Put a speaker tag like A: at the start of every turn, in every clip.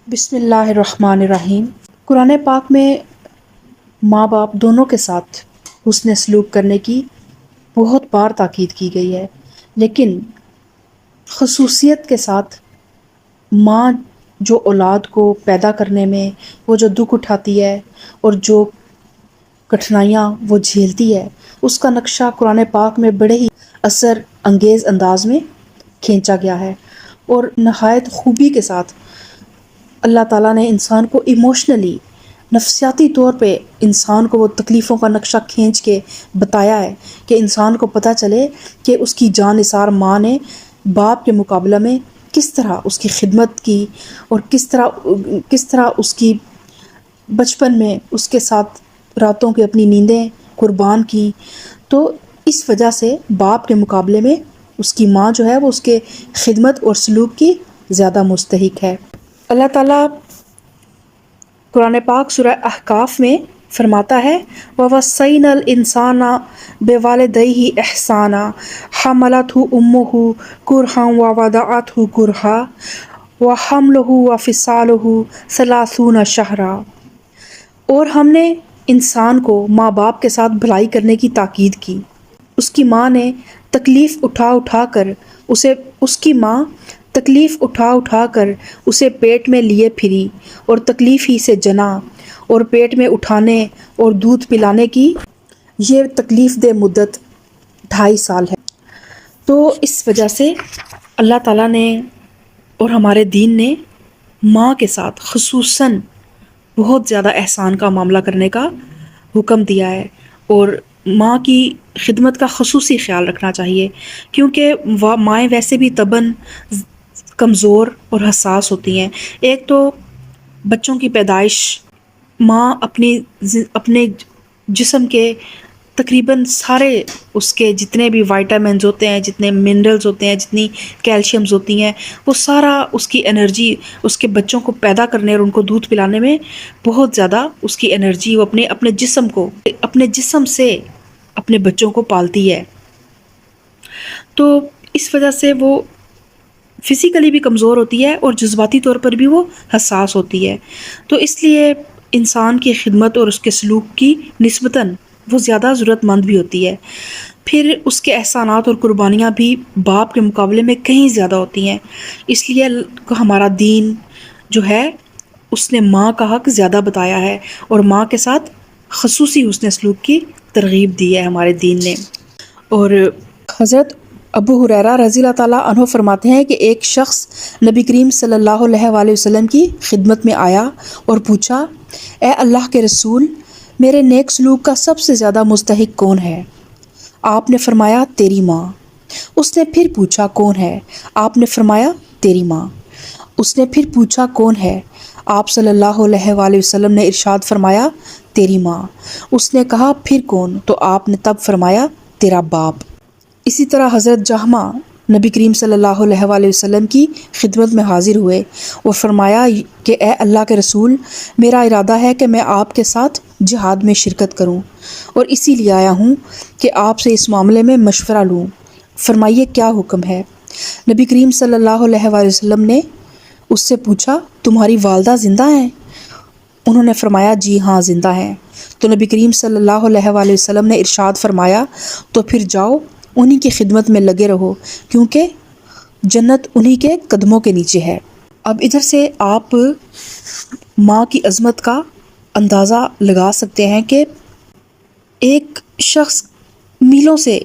A: بسم اللہ الرحمن الرحیم۔ قرآن پاک میں ماں باپ دونوں کے ساتھ حسن سلوک کرنے کی بہت بار تاکید کی گئی ہے، لیکن خصوصیت کے ساتھ ماں جو اولاد کو پیدا کرنے میں وہ جو دکھ اٹھاتی ہے اور جو کٹھنائیاں وہ جھیلتی ہے، اس کا نقشہ قرآن پاک میں بڑے ہی اثر انگیز انداز میں کھینچا گیا ہے، اور نہایت خوبی کے ساتھ اللہ تعالیٰ نے انسان کو ایموشنلی، نفسیاتی طور پہ انسان کو وہ تکلیفوں کا نقشہ کھینچ کے بتایا ہے کہ انسان کو پتہ چلے کہ اس کی جان نثار ماں نے باپ کے مقابلہ میں کس طرح اس کی خدمت کی، اور کس طرح اس کی بچپن میں اس کے ساتھ راتوں کی اپنی نیندیں قربان کی۔ تو اس وجہ سے باپ کے مقابلے میں اس کی ماں جو ہے وہ اس کے خدمت اور سلوک کی زیادہ مستحق ہے۔ اللہ تعالیٰ قرآن پاک سورہ احقاف میں فرماتا ہے وَوَصَّيْنَا الْإِنسَانَ بِوَالِدَيْهِ إِحْسَانًا حَمَلَتْهُ أُمُّهُ كُرْهًا وَوَضَعَتْهُ كُرْهًا وَحَمْلُهُ وَفِصَالُهُ 30 شهرًا۔ اور ہم نے انسان کو ماں باپ کے ساتھ بھلائی کرنے کی تاکید کی۔ اس کی ماں نے تکلیف اٹھا اٹھا کر اسے پیٹ میں لیے پھری، اور تکلیف ہی سے جنا، اور پیٹ میں اٹھانے اور دودھ پلانے کی یہ تکلیف دہ مدت 2.5 سال ہے۔ تو اس وجہ سے اللہ تعالیٰ نے اور ہمارے دین نے ماں کے ساتھ خصوصاً بہت زیادہ احسان کا معاملہ کرنے کا حکم دیا ہے، اور ماں کی خدمت کا خصوصی خیال رکھنا چاہیے، کیونکہ مائیں ویسے بھی طبعاً کمزور اور حساس ہوتی ہیں۔ ایک تو بچوں کی پیدائش ماں اپنے جسم کے تقریباً سارے اس کے جتنے بھی وائٹامنز ہوتے ہیں، جتنے منرلز ہوتے ہیں، جتنی کیلشیمز ہوتی ہیں، وہ سارا اس کی انرجی اس کے بچوں کو پیدا کرنے اور ان کو دودھ پلانے میں بہت زیادہ اس کی انرجی وہ اپنے جسم سے اپنے بچوں کو پالتی ہے۔ تو اس وجہ سے وہ فزیکلی بھی کمزور ہوتی ہے اور جذباتی طور پر بھی وہ حساس ہوتی ہے۔ تو اس لیے انسان کی خدمت اور اس کے سلوک کی نسبتاً وہ زیادہ ضرورت مند بھی ہوتی ہے۔ پھر اس کے احسانات اور قربانیاں بھی باپ کے مقابلے میں کہیں زیادہ ہوتی ہیں۔ اس لیے ہمارا دین جو ہے اس نے ماں کا حق زیادہ بتایا ہے، اور ماں کے ساتھ خصوصی حسن سلوک کی ترغیب دی ہے ہمارے دین نے۔ اور حضرت ابو ہریرہ رضی اللہ تعالیٰ عنہ فرماتے ہیں کہ ایک شخص نبی کریم صلی اللہ علیہ وآلہ وسلم کی خدمت میں آیا اور پوچھا، اے اللہ کے رسول، میرے نیک سلوک کا سب سے زیادہ مستحق کون ہے؟ آپ نے فرمایا تیری ماں۔ اس نے پھر پوچھا کون ہے؟ آپ نے فرمایا تیری ماں۔ اس نے پھر پوچھا کون ہے؟ آپ صلی اللہ علیہ وآلہ وسلم نے ارشاد فرمایا تیری ماں۔ اس نے کہا پھر کون؟ تو آپ نے تب فرمایا تیرا باپ۔ اسی طرح حضرت جہمہ نبی کریم صلی اللہ علیہ وآلہ وسلم کی خدمت میں حاضر ہوئے اور فرمایا کہ اے اللہ کے رسول، میرا ارادہ ہے کہ میں آپ کے ساتھ جہاد میں شرکت کروں، اور اسی لیے آیا ہوں کہ آپ سے اس معاملے میں مشورہ لوں، فرمائیے کیا حکم ہے؟ نبی کریم صلی اللہ علیہ وآلہ وسلم نے اس سے پوچھا تمہاری والدہ زندہ ہیں؟ انہوں نے فرمایا جی ہاں زندہ ہیں۔ تو نبی کریم صلی اللہ علیہ وآلہ وسلم نے ارشاد فرمایا تو پھر جاؤ انہی کی خدمت میں لگے رہو، کیونکہ جنت انہی کے قدموں کے نیچے ہے۔ اب ادھر سے آپ ماں کی عظمت کا اندازہ لگا سکتے ہیں کہ ایک شخص میلوں سے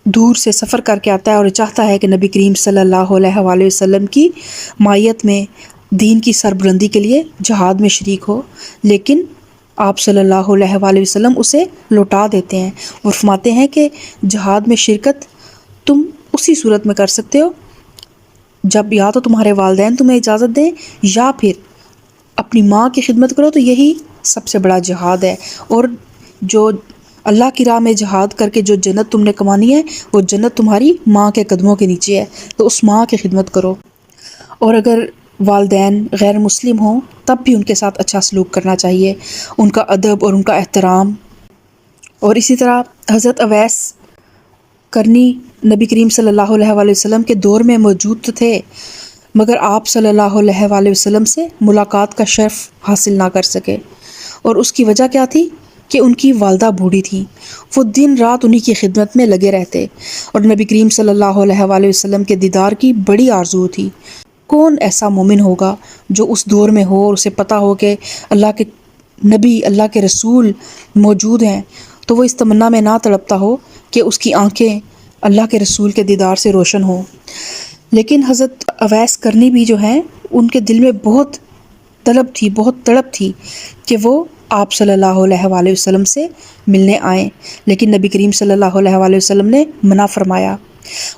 A: دور سے سفر کر کے آتا ہے اور چاہتا ہے کہ نبی کریم صلی اللہ علیہ وآلہ وسلم کی مائیت میں دین کی سربلندی کے لیے جہاد میں شریک ہو، لیکن آپ صلی اللہ علیہ وآلہ وسلم اسے لوٹا دیتے ہیں اور فرماتے ہیں کہ جہاد میں شرکت تم اسی صورت میں کر سکتے ہو جب یا تو تمہارے والدین تمہیں اجازت دیں، یا پھر اپنی ماں کی خدمت کرو، تو یہی سب سے بڑا جہاد ہے۔ اور جو اللہ کی راہ میں جہاد کر کے جو جنت تم نے کمانی ہے، وہ جنت تمہاری ماں کے قدموں کے نیچے ہے، تو اس ماں کی خدمت کرو۔ اور اگر والدین غیر مسلم ہوں تب بھی ان کے ساتھ اچھا سلوک کرنا چاہیے، ان کا ادب اور ان کا احترام۔ اور اسی طرح حضرت اویس کرنی نبی کریم صلی اللہ علیہ وآلہ وسلم کے دور میں موجود تھے، مگر آپ صلی اللہ علیہ وآلہ وسلم سے ملاقات کا شرف حاصل نہ کر سکے، اور اس کی وجہ کیا تھی کہ ان کی والدہ بوڑھی تھیں۔ وہ دن رات انہی کی خدمت میں لگے رہتے، اور نبی کریم صلی اللہ علیہ وآلہ وسلم کے دیدار کی بڑی آرزو تھی۔ کون ایسا مومن ہوگا جو اس دور میں ہو اور اسے پتہ ہو کہ اللہ کے نبی، اللہ کے رسول موجود ہیں، تو وہ اس تمنا میں نہ تڑپتا ہو کہ اس کی آنکھیں اللہ کے رسول کے دیدار سے روشن ہوں۔ لیکن حضرت اویس کرنی بھی جو ہیں، ان کے دل میں بہت طلب تھی، بہت تڑپ تھی کہ وہ آپ صلی اللہ علیہ وآلہ وسلم سے ملنے آئیں، لیکن نبی کریم صلی اللہ علیہ وآلہ وسلم نے منع فرمایا،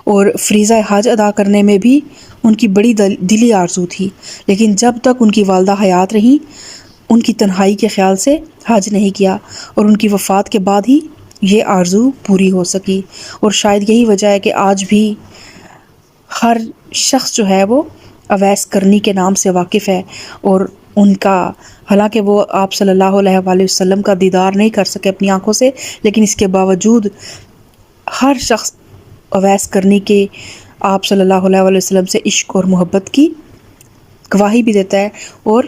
A: اور فریضہ حج ادا کرنے میں بھی ان کی بڑی دلی آرزو تھی، لیکن جب تک ان کی والدہ حیات رہیں ان کی تنہائی کے خیال سے حج نہیں کیا، اور ان کی وفات کے بعد ہی یہ آرزو پوری ہو سکی۔ اور شاید یہی وجہ ہے کہ آج بھی ہر شخص جو ہے وہ اویس کرنی کے نام سے واقف ہے، اور ان کا، حالانکہ وہ آپ صلی اللہ علیہ وآلہ وسلم کا دیدار نہیں کر سکے اپنی آنکھوں سے، لیکن اس کے باوجود ہر شخص اویس کرنی کے آپ صلی اللہ علیہ وآلہ وسلم سے عشق اور محبت کی گواہی بھی دیتا ہے، اور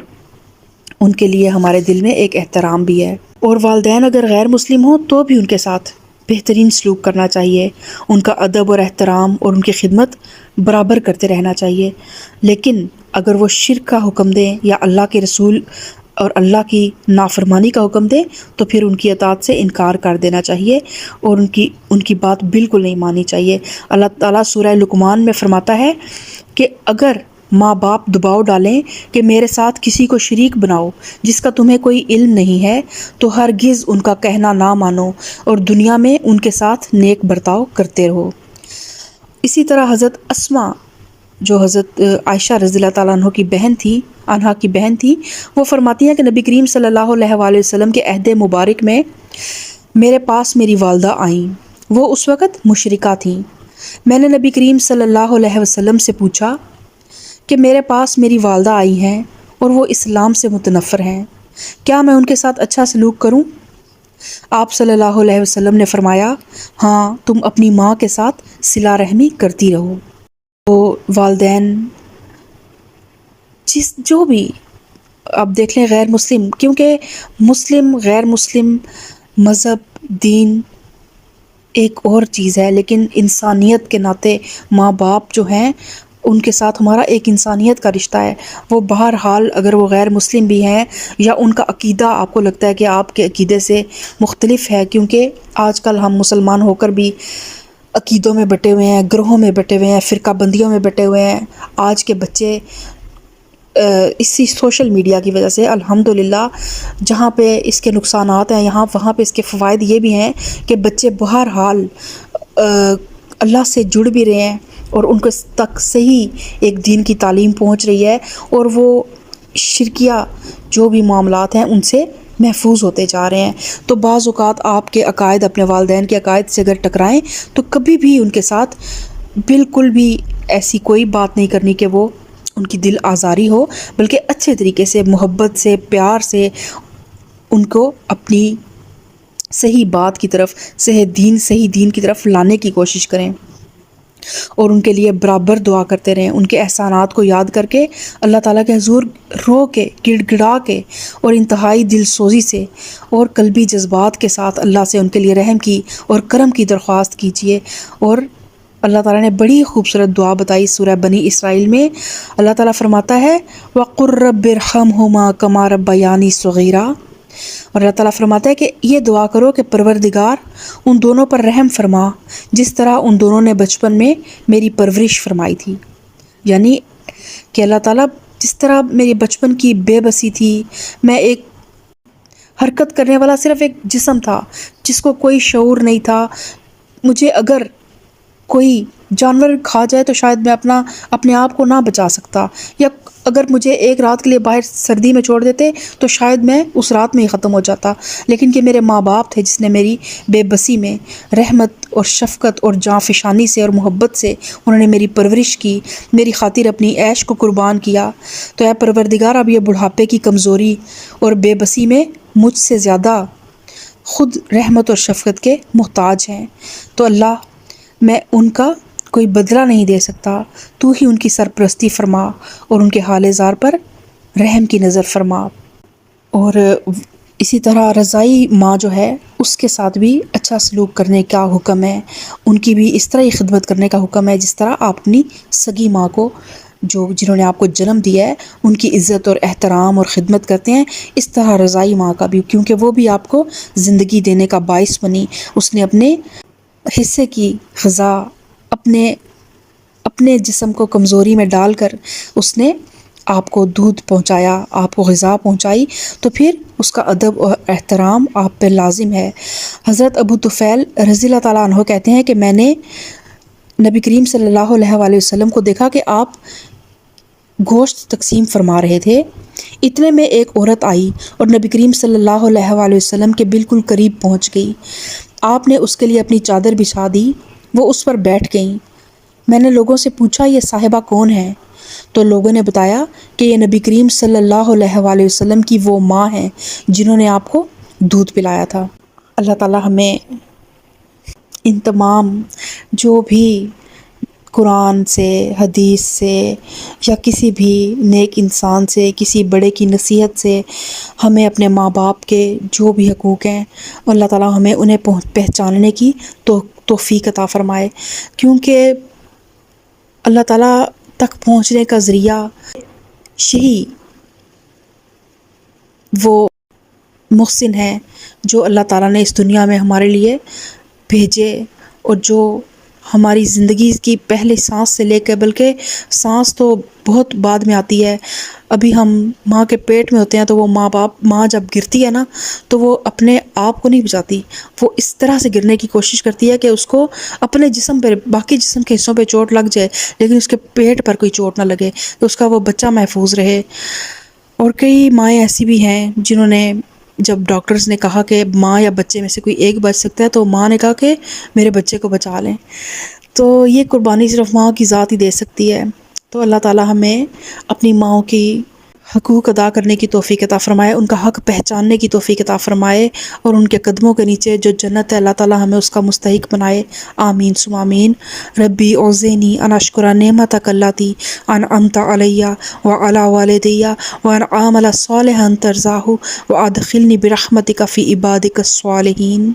A: ان کے لیے ہمارے دل میں ایک احترام بھی ہے۔ اور والدین اگر غیر مسلم ہوں تو بھی ان کے ساتھ بہترین سلوک کرنا چاہیے، ان کا ادب اور احترام اور ان کی خدمت برابر کرتے رہنا چاہیے، لیکن اگر وہ شرک کا حکم دیں یا اللہ کے رسول اور اللہ کی نافرمانی کا حکم دیں تو پھر ان کی اطاعت سے انکار کر دینا چاہیے، اور ان کی بات بالکل نہیں ماننی چاہیے۔ اللہ تعالیٰ سورہ لقمان میں فرماتا ہے کہ اگر ماں باپ دباؤ ڈالیں کہ میرے ساتھ کسی کو شریک بناؤ جس کا تمہیں کوئی علم نہیں ہے، تو ہرگز ان کا کہنا نہ مانو اور دنیا میں ان کے ساتھ نیک برتاؤ کرتے رہو۔ اسی طرح حضرت اسماء جو حضرت عائشہ رضی اللہ تعالیٰ عنہ کی بہن تھی، وہ فرماتی ہیں کہ نبی کریم صلی اللہ علیہ وآلہ وسلم کے عہد مبارک میں میرے پاس میری والدہ آئیں، وہ اس وقت مشرکہ تھیں۔ میں نے نبی کریم صلی اللہ علیہ وسلم سے پوچھا کہ میرے پاس میری والدہ آئی ہیں اور وہ اسلام سے متنفر ہیں، کیا میں ان کے ساتھ اچھا سلوک کروں؟ آپ صلی اللہ علیہ وسلم نے فرمایا، ہاں، تم اپنی ماں کے ساتھ صلہ رحمی کرتی رہو۔ تو والدین جو بھی، اب دیکھ لیں غیر مسلم، کیونکہ مسلم غیر مسلم مذہب دین ایک اور چیز ہے، لیکن انسانیت کے ناطے ماں باپ جو ہیں ان کے ساتھ ہمارا ایک انسانیت کا رشتہ ہے۔ وہ بہرحال اگر وہ غیر مسلم بھی ہیں یا ان کا عقیدہ آپ کو لگتا ہے کہ آپ کے عقیدے سے مختلف ہے، کیونکہ آج کل ہم مسلمان ہو کر بھی عقیدوں میں بٹے ہوئے ہیں، گروہوں میں بٹے ہوئے ہیں، فرقہ بندیوں میں بٹے ہوئے ہیں۔ آج کے بچے اسی سوشل میڈیا کی وجہ سے الحمدللہ جہاں پہ اس کے نقصانات ہیں وہاں پہ اس کے فوائد یہ بھی ہیں کہ بچے بہرحال اللہ سے جڑ بھی رہے ہیں، اور ان کو تک صحیح ایک دین کی تعلیم پہنچ رہی ہے، اور وہ شرکیہ جو بھی معاملات ہیں ان سے محفوظ ہوتے جا رہے ہیں۔ تو بعض اوقات آپ کے عقائد اپنے والدین کے عقائد سے اگر ٹکرائیں تو کبھی بھی ان کے ساتھ بالکل بھی ایسی کوئی بات نہیں کرنی کہ وہ ان کی دل آزاری ہو، بلکہ اچھے طریقے سے، محبت سے، پیار سے ان کو اپنی صحیح بات کی طرف، صحیح دین کی طرف لانے کی کوشش کریں، اور ان کے لیے برابر دعا کرتے رہیں، ان کے احسانات کو یاد کر کے اللہ تعالیٰ کے حضور رو کے، گڑ گڑا کے اور انتہائی دل سوزی سے اور قلبی جذبات کے ساتھ اللہ سے ان کے لیے رحم کی اور کرم کی درخواست کیجیے۔ اور اللہ تعالیٰ نے بڑی خوبصورت دعا بتائی سورہ بنی اسرائیل میں۔ اللہ تعالیٰ فرماتا ہے وَقُلْ رَبِّ ارْحَمْهُمَا كَمَا رَبَّيَانِي صَغِيرًا، اور اللہ تعالیٰ فرماتا ہے کہ یہ دعا کرو کہ پروردگار ان دونوں پر رحم فرما جس طرح ان دونوں نے بچپن میں میری پرورش فرمائی تھی، یعنی کہ اللہ تعالیٰ جس طرح میری بچپن کی بے بسی تھی، میں ایک حرکت کرنے والا صرف ایک جسم تھا جس کو کوئی شعور نہیں تھا، مجھے اگر کوئی جانور کھا جائے تو شاید میں اپنے آپ کو نہ بچا سکتا، یا اگر مجھے ایک رات کے لیے باہر سردی میں چھوڑ دیتے تو شاید میں اس رات میں ہی ختم ہو جاتا، لیکن کہ میرے ماں باپ تھے جس نے میری بے بسی میں رحمت اور شفقت اور جاں فشانی سے اور محبت سے انہوں نے میری پرورش کی، میری خاطر اپنی عیش کو قربان کیا۔ تو اے پروردگار، اب یہ بڑھاپے کی کمزوری اور بے بسی میں مجھ سے زیادہ خود رحمت اور شفقت کے محتاج ہیں، تو اللہ میں ان کا کوئی بدلہ نہیں دے سکتا، تو ہی ان کی سرپرستی فرما اور ان کے حال زار پر رحم کی نظر فرما۔ اور اسی طرح رضائی ماں جو ہے اس کے ساتھ بھی اچھا سلوک کرنے کا حکم ہے، ان کی بھی اس طرح ہی خدمت کرنے کا حکم ہے جس طرح آپ اپنی سگی ماں کو، جنہوں نے آپ کو جنم دیا ہے، ان کی عزت اور احترام اور خدمت کرتے ہیں، اس طرح رضائی ماں کا بھی، کیونکہ وہ بھی آپ کو زندگی دینے کا باعث بنی، اس نے اپنے حصے کی غذا اپنے جسم کو کمزوری میں ڈال کر اس نے آپ کو دودھ پہنچایا، آپ کو غذا پہنچائی، تو پھر اس کا ادب اور احترام آپ پہ لازم ہے۔ حضرت ابو طفیل رضی اللہ تعالیٰ عنہ کہتے ہیں کہ میں نے نبی کریم صلی اللہ علیہ وآلہ وسلم کو دیکھا کہ آپ گوشت تقسیم فرما رہے تھے، اتنے میں ایک عورت آئی اور نبی کریم صلی اللہ علیہ وآلہ وسلم کے بالکل قریب پہنچ گئی۔ آپ نے اس کے لیے اپنی چادر بچھا دی، وہ اس پر بیٹھ گئیں۔ میں نے لوگوں سے پوچھا یہ صاحبہ کون ہے؟ تو لوگوں نے بتایا کہ یہ نبی کریم صلی اللہ علیہ وآلہ وسلم کی وہ ماں ہیں جنہوں نے آپ کو دودھ پلایا تھا۔ اللہ تعالیٰ ہمیں ان تمام جو بھی قرآن سے، حدیث سے یا کسی بھی نیک انسان سے، کسی بڑے کی نصیحت سے ہمیں اپنے ماں باپ کے جو بھی حقوق ہیں اللہ تعالیٰ ہمیں انہیں پہچاننے کی توفیق عطا فرمائے، کیونکہ اللہ تعالیٰ تک پہنچنے کا ذریعہ یہی وہ محسن ہے جو اللہ تعالیٰ نے اس دنیا میں ہمارے لیے بھیجے، اور جو ہماری زندگی کی پہلی سانس سے لے کے، بلکہ سانس تو بہت بعد میں آتی ہے، ابھی ہم ماں کے پیٹ میں ہوتے ہیں تو وہ ماں جب گرتی ہے نا تو وہ اپنے آپ کو نہیں بچاتی، وہ اس طرح سے گرنے کی کوشش کرتی ہے کہ اس کو اپنے جسم پہ، باقی جسم کے حصوں پہ چوٹ لگ جائے لیکن اس کے پیٹ پر کوئی چوٹ نہ لگے، تو اس کا وہ بچہ محفوظ رہے۔ اور کئی مائیں ایسی بھی ہیں جنہوں نے، جب ڈاکٹرز نے کہا کہ ماں یا بچے میں سے کوئی ایک بچ سکتا ہے تو ماں نے کہا کہ میرے بچے کو بچا لیں، تو یہ قربانی صرف ماں کی ذات ہی دے سکتی ہے۔ تو اللہ تعالیٰ ہمیں اپنی ماں کی حقوق ادا کرنے کی توفیق عطا فرمائے، ان کا حق پہچاننے کی توفیق عطا فرمائے، اور ان کے قدموں کے نیچے جو جنت ہے اللہ تعالیٰ ہمیں اس کا مستحق بنائے، آمین ثم آمین۔ ربی اوزینی ان اشکر نعمتک اللاتی انعمت علی وعلی والدی وان اعمل صالحا ترضاہ وادخلنی برحمتک فی عبادک الصالحین۔